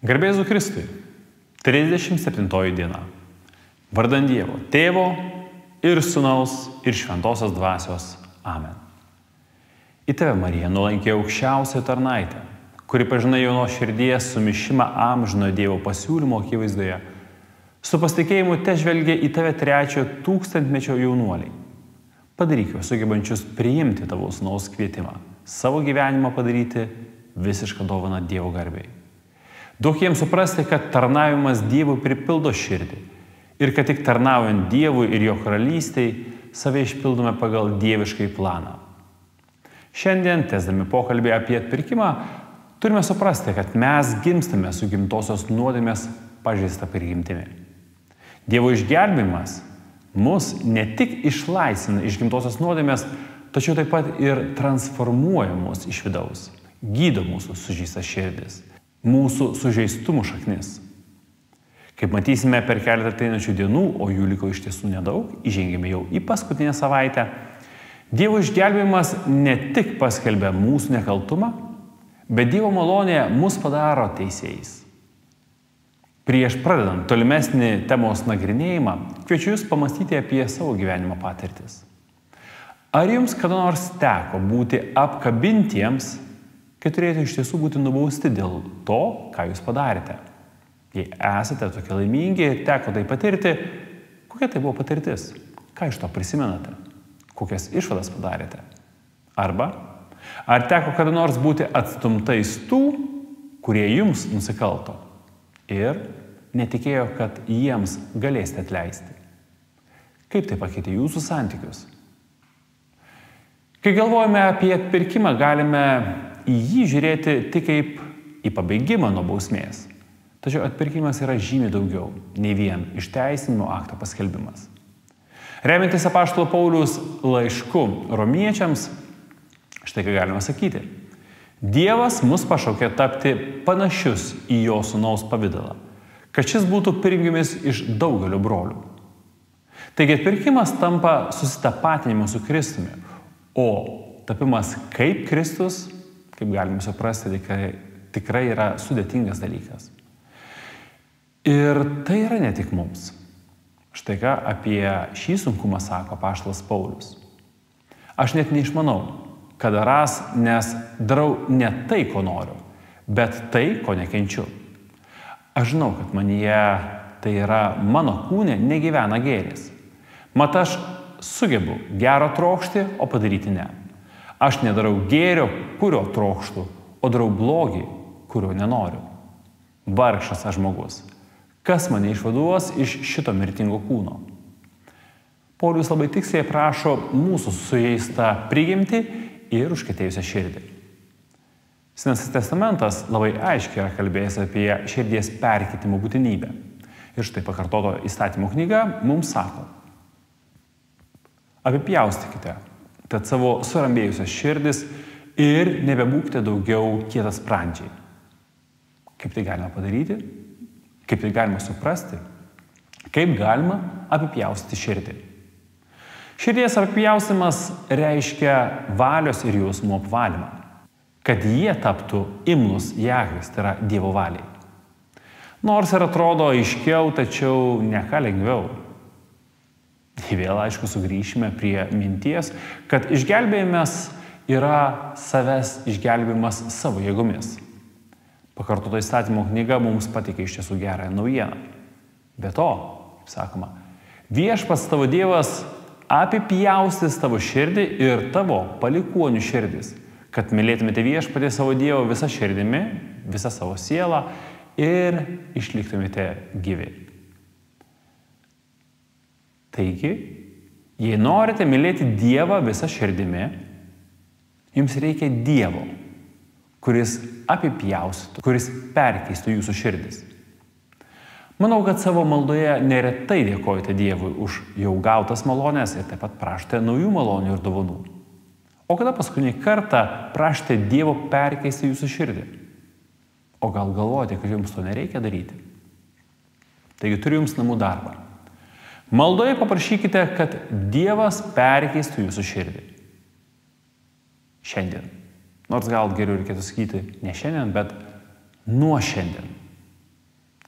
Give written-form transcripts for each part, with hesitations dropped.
Garbė Jėzui Kristui. 37 diena. Vardan Dievo, Tėvo ir Sūnaus ir Šventosios Dvasios. Amen. Į tave, Marija, nuolankė aukščiausioji tarnaitė, kuri pažinai jau nuo širdies sumišimą amžinojo Dievo pasiūlymo akivaizdoje. Su pasitikėjimu te žvelgia į tave 3 tūkstantmečio jaunuoliai. Padaryk juos sugebančius priimti tavo sūnaus kvietimą, savo gyvenimą padaryti visišką dovaną Dievo garbei. Duok jiems suprasti, kad tarnavimas Dievui pripildo širdį ir kad tik tarnaujant Dievui ir jo karalystei save išpildome pagal dieviškai planą. Šiandien, tęsdami pokalbį apie atpirkimą, turime suprasti, kad mes gimstame su gimtosios nuodėmės pažeista prigimtimi. Dievo išgelbėjimas mus ne tik išlaisvina iš gimtosios nuodėmės, tačiau taip pat ir transformuoja mus iš vidaus, gydo mūsų sužeistas širdis, mūsų sužeistumų šaknis. Kaip matysime per keletą ateinančių dienų, o jų liko iš tiesų nedaug, įžengėme jau į paskutinę savaitę, Dievo išgelbėjimas ne tik paskelbia mūsų nekaltumą, bet Dievo malonė mus padaro teisėjais. Prieš pradedant tolimesnį temos nagrinėjimą, kviečiu jūs pamastyti apie savo gyvenimo patirtis. Ar jums kada nors teko būti apkabintiems, kai turėjote iš tiesų būti nubausti dėl to, ką jūs padarėte? Jei esate tokie laimingi ir teko tai patirti, kokia tai buvo patirtis? Ką iš to prisimenate? Kokias išvadas padarėte? Arba, ar teko kada nors būti atstumtais tų, kurie jums nusikalto ir netikėjo, kad jiems galėsite atleisti? Kaip tai pakeitė jūsų santykius? Kai galvojame apie atpirkimą, galime į jį žiūrėti tik kaip į pabaigimą nuo bausmės. Tačiau atpirkimas yra žymiai daugiau, nei vien išteisinimo akto paskelbimas. Remiantis apaštalo Pauliaus laišku romiečiams, štai ką galima sakyti. Dievas mus pašaukė tapti panašius į jo sūnaus pavidalą, kad šis būtų pirmgimis iš daugelio brolių. Taigi atpirkimas tampa susitapatinimu su Kristumi, o tapimas kaip Kristus, kaip galime suprasti, tikrai yra sudėtingas dalykas. Ir tai yra ne tik mums. Štai ką apie šį sunkumą sako apaštalas Paulius. Aš net neišmanau, ką darąs, nes darau ne tai, ko noriu, bet tai, ko nekenčiu. Aš žinau, kad manyje, tai yra mano kūne, negyvena gėris. Mat aš sugebu gero trokšti, o padaryti ne. Aš nedarau gėrio, kurio trokštu, o darau blogį, kurio nenoriu. Vargšas aš žmogus. Kas mane išvaduos iš šito mirtingo kūno? Paulius labai tiksliai prašo mūsų sužeistą prigimtį ir užkietėjusią širdį. Senasis testamentas labai aiškiai yra kalbėjęs apie širdies perkeitimo būtinybę. Ir štai pakartoto įstatymo knyga mums sako: apipjaustykite tad savo surambėjusias širdis ir nebebūkite daugiau kietasprandžiai. Kaip tai galima padaryti? Kaip tai galima suprasti? Kaip galima apipjaustyti širdį? Širdies apipjaustimas reiškia valios ir jausmų apvalymą, kad jie taptų imlūs Jahvės, tai yra Dievo valiai. Nors ir atrodo aiškiau, tačiau ne ką lengviau. Vėl, aišku, sugrįšime prie minties, kad išgelbėjimas yra savęs išgelbėjimas savo jėgomis. Pakartoto įstatymo knyga mums pateikė iš tiesų gerąją naujieną. Be to, kaip sakoma, viešpats tavo Dievas apipjaustys tavo širdį ir tavo palikuonių širdis, kad mylėtumėte viešpatį savo Dievo visą širdimi, visą savo sielą ir išliktumėte gyvi. Taigi, jei norite mylėti Dievą visą širdimi, jums reikia Dievo, kuris apipjaustytų, kuris perkeistų jūsų širdis. Manau, kad savo maldoje neretai dėkojate Dievui už jau gautas malonės ir taip pat prašote naujų malonių ir dovanų. O kada paskutinį kartą prašote Dievo perkeisti jūsų širdį? O gal galvojate, kad jums to nereikia daryti? Taigi turiu jums namų darbą. Maldoje paprašykite, kad Dievas perkeistų jūsų širdį. Šiandien. Nors gal geriau reikėtų sakyti ne šiandien, bet nuo šiandien.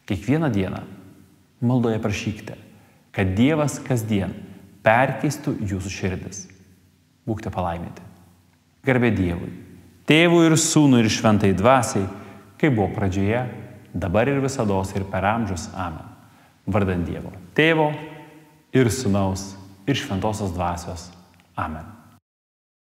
Kiekvieną dieną maldoje prašykite, kad Dievas kasdien perkeistų jūsų širdis. Būkite palaiminti. Garbė Dievui, Tėvui ir Sūnui ir Šventai Dvasiai, kaip buvo pradžioje, dabar ir visados ir per amžius. Amen. Vardan Dievo, Tėvo ir Sūnaus ir Šventosios Dvasios. Amen.